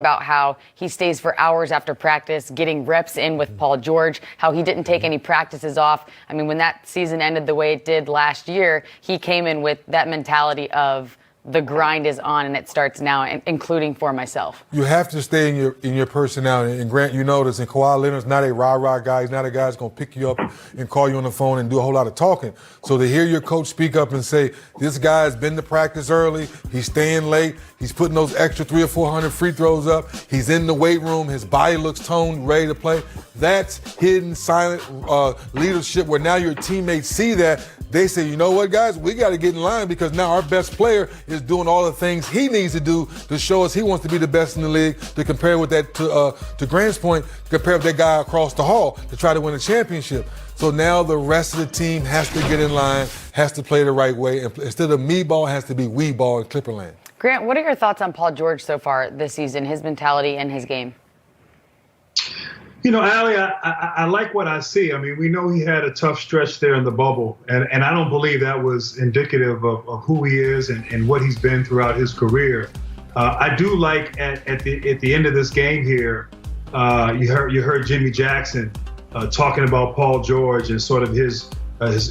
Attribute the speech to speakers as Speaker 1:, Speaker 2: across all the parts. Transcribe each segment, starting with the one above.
Speaker 1: about how he stays for hours after practice, getting reps in with Paul George, how he didn't take any practices off. I mean, when that season ended the way it did last year, he came in with that mentality of the grind is on and it starts now, including for myself.
Speaker 2: You have to stay in your personality. And Grant, you notice, and Kawhi Leonard's not a rah-rah guy. He's not a guy that's going to pick you up and call you on the phone and do a whole lot of talking. So to hear your coach speak up and say, this guy's been to practice early, he's staying late, he's putting those extra 300 or 400 free throws up, he's in the weight room, his body looks toned, ready to play. That's hidden, silent leadership where now your teammates see that. They say, you know what, guys, we got to get in line because now our best player is doing all the things he needs to do to show us he wants to be the best in the league, to compare with that, to Grant's point, compare with that guy across the hall to try to win a championship. So now the rest of the team has to get in line, has to play the right way. And instead of me ball, has to be we ball in Clipperland.
Speaker 1: Grant, what are your thoughts on Paul George so far this season, his mentality and his game?
Speaker 3: You know, Allie, I like what I see. I mean, we know he had a tough stretch there in the bubble, and I don't believe that was indicative of who he is and what he's been throughout his career. I do like at the end of this game here, you heard Jimmy Jackson talking about Paul George and sort of his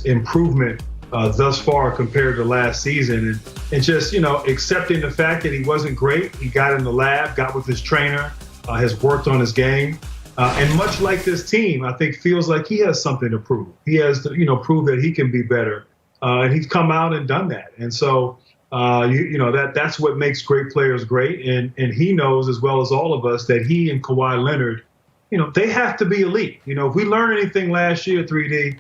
Speaker 3: improvement thus far compared to last season, and just, you know, accepting the fact that he wasn't great. He got in the lab, got with his trainer, has worked on his game. And much like this team, I think feels like he has something to prove. He has to, prove that he can be better. And he's come out and done that. And so, that's what makes great players great. And he knows as well as all of us that he and Kawhi Leonard, they have to be elite. If we learned anything last year, 3D,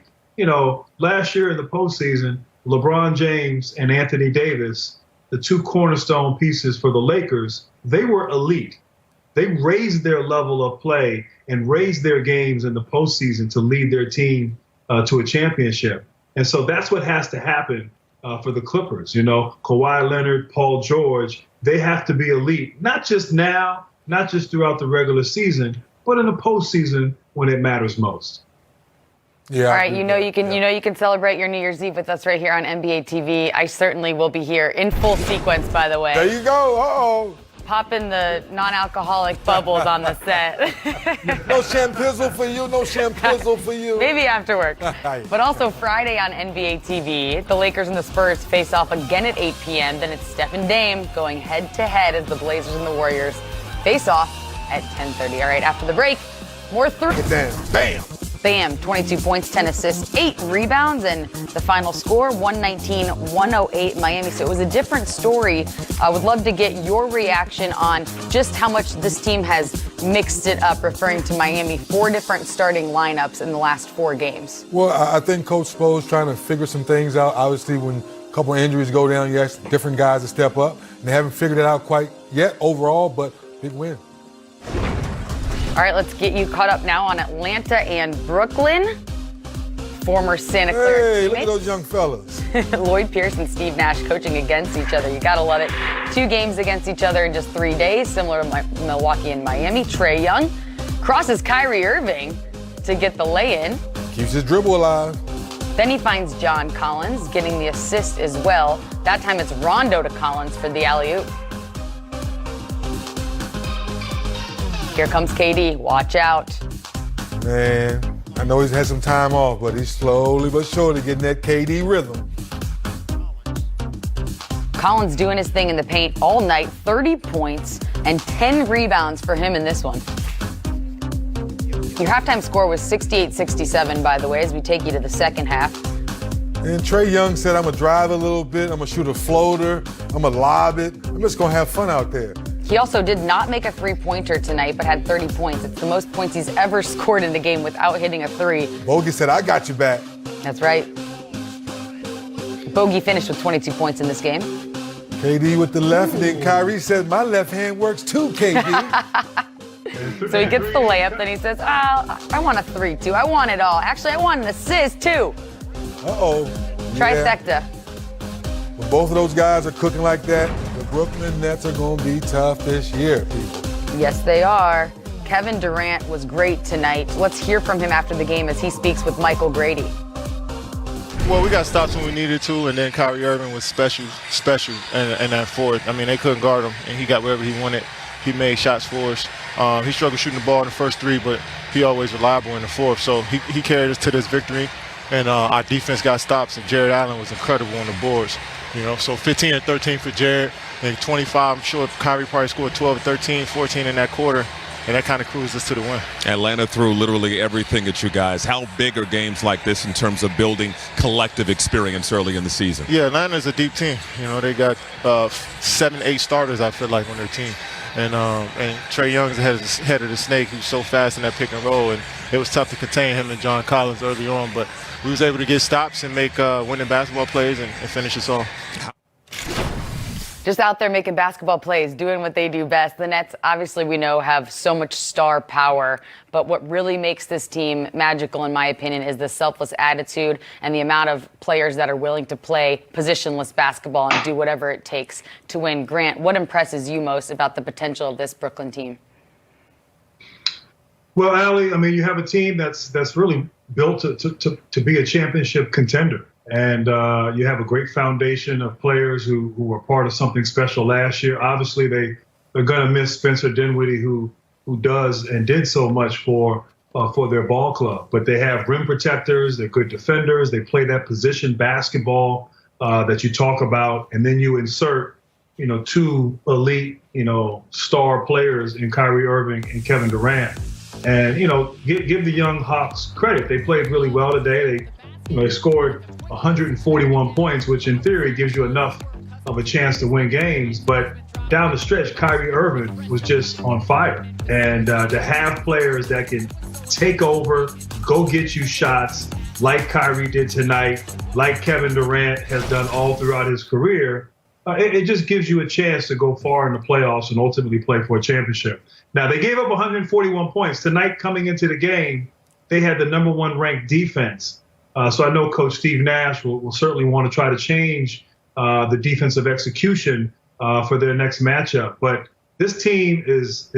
Speaker 3: last year in the postseason, LeBron James and Anthony Davis, the two cornerstone pieces for the Lakers, they were elite. They raised their level of play and raised their games in the postseason to lead their team to a championship. And so that's what has to happen for the Clippers. Kawhi Leonard, Paul George, they have to be elite, not just now, not just throughout the regular season, but in the postseason when it matters most.
Speaker 1: Yeah. All right, you can celebrate your New Year's Eve with us right here on NBA TV. I certainly will be here in full sequence, by the way.
Speaker 2: There you go. Uh-oh.
Speaker 1: Popping the non-alcoholic bubbles on the set.
Speaker 2: No champizzle for you, no champizzle for you.
Speaker 1: Maybe afterward. But also Friday on NBA TV, the Lakers and the Spurs face off again at 8 p.m. Then it's Steph and Dame going head-to-head as the Blazers and the Warriors face off at 10:30. All right, after the break, more three.
Speaker 2: Bam!
Speaker 1: Bam, 22 points, 10 assists, 8 rebounds, and the final score, 119-108 Miami. So it was a different story. I would love to get your reaction on just how much this team has mixed it up, referring to Miami, 4 different starting lineups in the last 4 games.
Speaker 2: Well, I think Coach Spo's trying to figure some things out. Obviously, when a couple of injuries go down, you ask different guys to step up. And they haven't figured it out quite yet overall, but big win.
Speaker 1: All right, let's get you caught up now on Atlanta and Brooklyn. Former Santa Clara
Speaker 2: teammates.
Speaker 1: Hey,
Speaker 2: look at those young fellas.
Speaker 1: Lloyd Pierce and Steve Nash coaching against each other. You gotta love it. 2 games against each other in just 3 days, similar to Milwaukee and Miami. Trae Young crosses Kyrie Irving to get the lay-in.
Speaker 2: Keeps his dribble alive.
Speaker 1: Then he finds John Collins getting the assist as well. That time it's Rondo to Collins for the alley-oop. Here comes KD. Watch out.
Speaker 2: Man, I know he's had some time off, but he's slowly but surely getting that KD rhythm.
Speaker 1: Collins doing his thing in the paint all night. 30 points and 10 rebounds for him in this one. Your halftime score was 68-67, by the way, as we take you to the second half.
Speaker 2: And Trae Young said, I'm going to drive a little bit. I'm going to shoot a floater. I'm going to lob it. I'm just going to have fun out there.
Speaker 1: He also did not make a three-pointer tonight, but had 30 points. It's the most points he's ever scored in the game without hitting a three.
Speaker 2: Bogey said, I got you back.
Speaker 1: That's right. Bogey finished with 22 points in this game.
Speaker 2: KD with the left, and then Kyrie said, my left hand works too, KD.
Speaker 1: So he gets the layup, then he says, I want a 3 too. I want it all. Actually, I want an assist too.
Speaker 2: Uh-oh.
Speaker 1: Trifecta.
Speaker 2: Yeah. When both of those guys are cooking like that, the Brooklyn Nets are going to be tough this year, people.
Speaker 1: Yes, they are. Kevin Durant was great tonight. Let's hear from him after the game as he speaks with Michael Grady.
Speaker 4: Well, we got stops when we needed to, and then Kyrie Irving was special in that fourth. I mean, they couldn't guard him, and he got wherever he wanted. he made shots for us. He struggled shooting the ball in the first three, but he always reliable in the fourth. So he carried us to this victory, and our defense got stops, and Jared Allen was incredible on the boards. So 15 and 13 for Jared, and 25. I'm sure Kyrie probably scored 12 and 13, 14 in that quarter. And that kind of cruised us to the win.
Speaker 5: Atlanta threw literally everything at you guys. How big are games like this in terms of building collective experience early in the season?
Speaker 4: Yeah, Atlanta's a deep team. They got 7, 8 starters, I feel like, on their team. And Trae Young's head of the snake, who's so fast in that pick and roll. And it was tough to contain him and John Collins early on. But we was able to get stops and make winning basketball plays and finish us off.
Speaker 1: Just out there making basketball plays, doing what they do best. The Nets, obviously, we know, have so much star power. But what really makes this team magical, in my opinion, is the selfless attitude and the amount of players that are willing to play positionless basketball and do whatever it takes to win. Grant, what impresses you most about the potential of this Brooklyn team?
Speaker 3: Well, Allie, you have a team that's really built to be a championship contender. And you have a great foundation of players who were part of something special last year. Obviously, they're going to miss Spencer Dinwiddie, who does and did so much for their ball club. But they have rim protectors. They're good defenders. They play that position basketball that you talk about. And then you insert, 2 elite, star players in Kyrie Irving and Kevin Durant. And, give the young Hawks credit. They played really well today. They scored 141 points, which in theory gives you enough of a chance to win games. But down the stretch, Kyrie Irving was just on fire. And to have players that can take over, go get you shots like Kyrie did tonight, like Kevin Durant has done all throughout his career, it just gives you a chance to go far in the playoffs and ultimately play for a championship. Now, they gave up 141 points. Tonight, coming into the game, they had the #1 ranked defense. So I know Coach Steve Nash will certainly want to try to change the defensive execution for their next matchup. But this team is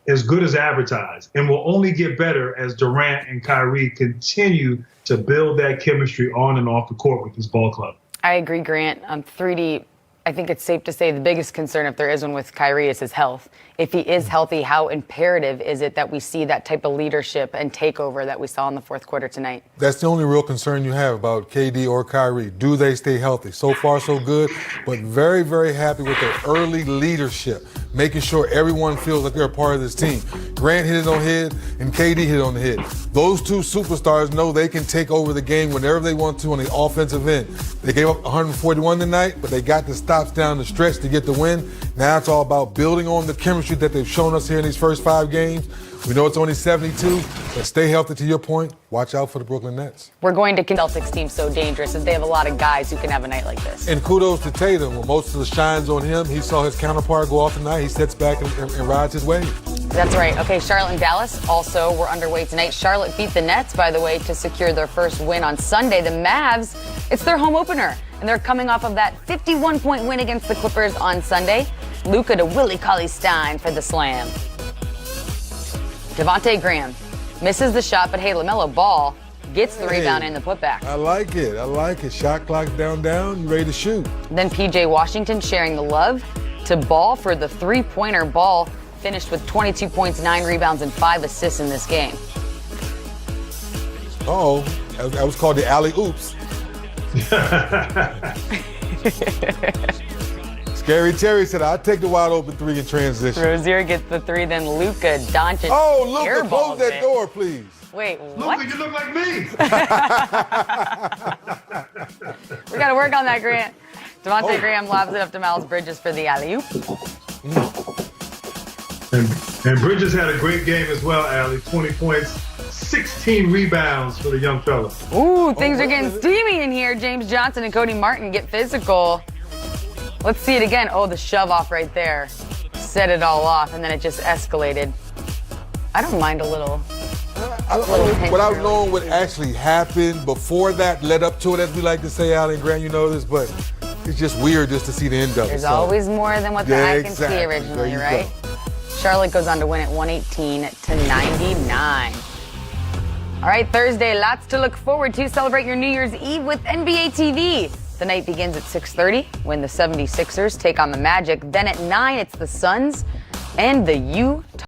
Speaker 3: as good as advertised and will only get better as Durant and Kyrie continue to build that chemistry on and off the court with this ball club.
Speaker 1: I agree, Grant. 3D, I think it's safe to say the biggest concern, if there is one with Kyrie, is his health. If he is healthy, how imperative is it that we see that type of leadership and takeover that we saw in the fourth quarter tonight?
Speaker 2: That's the only real concern you have about KD or Kyrie. Do they stay healthy? So far, so good, but very, very happy with their early leadership, making sure everyone feels like they're a part of this team. Grant hit it on the head, and KD hit it on the head. Those two superstars know they can take over the game whenever they want to on the offensive end. They gave up 141 tonight, but they got the stops down the stretch to get the win. Now it's all about building on the chemistry that they've shown us here in these first 5 games. We know it's only 72, but stay healthy. To your point, watch out for the Brooklyn Nets.
Speaker 1: We're going to Celtics team so dangerous as they have a lot of guys who can have a night like this.
Speaker 2: And kudos to Tatum. When most of the shine's on him, he saw his counterpart go off tonight. He sits back and rides his wave.
Speaker 1: That's right. Okay, Charlotte and Dallas also were underway tonight. Charlotte beat the Nets, by the way, to secure their first win on Sunday. The Mavs, it's their home opener, and they're coming off of that 51-point win against the Clippers on Sunday. Luka to Willie Cauley-Stein for the slam. Devontae Graham misses the shot, but hey, LaMelo Ball gets the rebound and the putback.
Speaker 2: I like it. Shot clock's down, you ready to shoot.
Speaker 1: Then P.J. Washington sharing the love to Ball for the three-pointer. Ball finished with 22 points, 9 rebounds, and 5 assists in this game.
Speaker 2: That was called the alley-oops. Scary Terry said, I'll take the wide open 3 in transition.
Speaker 1: Rozier gets the 3, then Luka Doncic.
Speaker 2: Oh, Luka, close that door, please.
Speaker 1: Wait, what?
Speaker 3: Luka, you look like me.
Speaker 1: We got to work on that, Grant. Devontae Graham lobs it up to Miles Bridges for the alley-oop.
Speaker 3: And Bridges had a great game as well, Allie. 20 points, 16 rebounds for the young fella.
Speaker 1: Ooh, things are getting steamy in here. James Johnson and Cody Martin get physical. Let's see it again. Oh, the shove off right there. Set it all off, and then it just escalated. I don't mind a little.
Speaker 2: Without knowing what actually happened before that, led up to it, as we like to say, Allen Grant, you know this, but it's just weird just to see the end of it.
Speaker 1: There's always more than what the eye can see originally, right? Charlotte goes on to win it 118-99. All right, Thursday, lots to look forward to. Celebrate your New Year's Eve with NBA TV. The night begins at 6:30 when the 76ers take on the Magic. Then at 9, it's the Suns and the Utah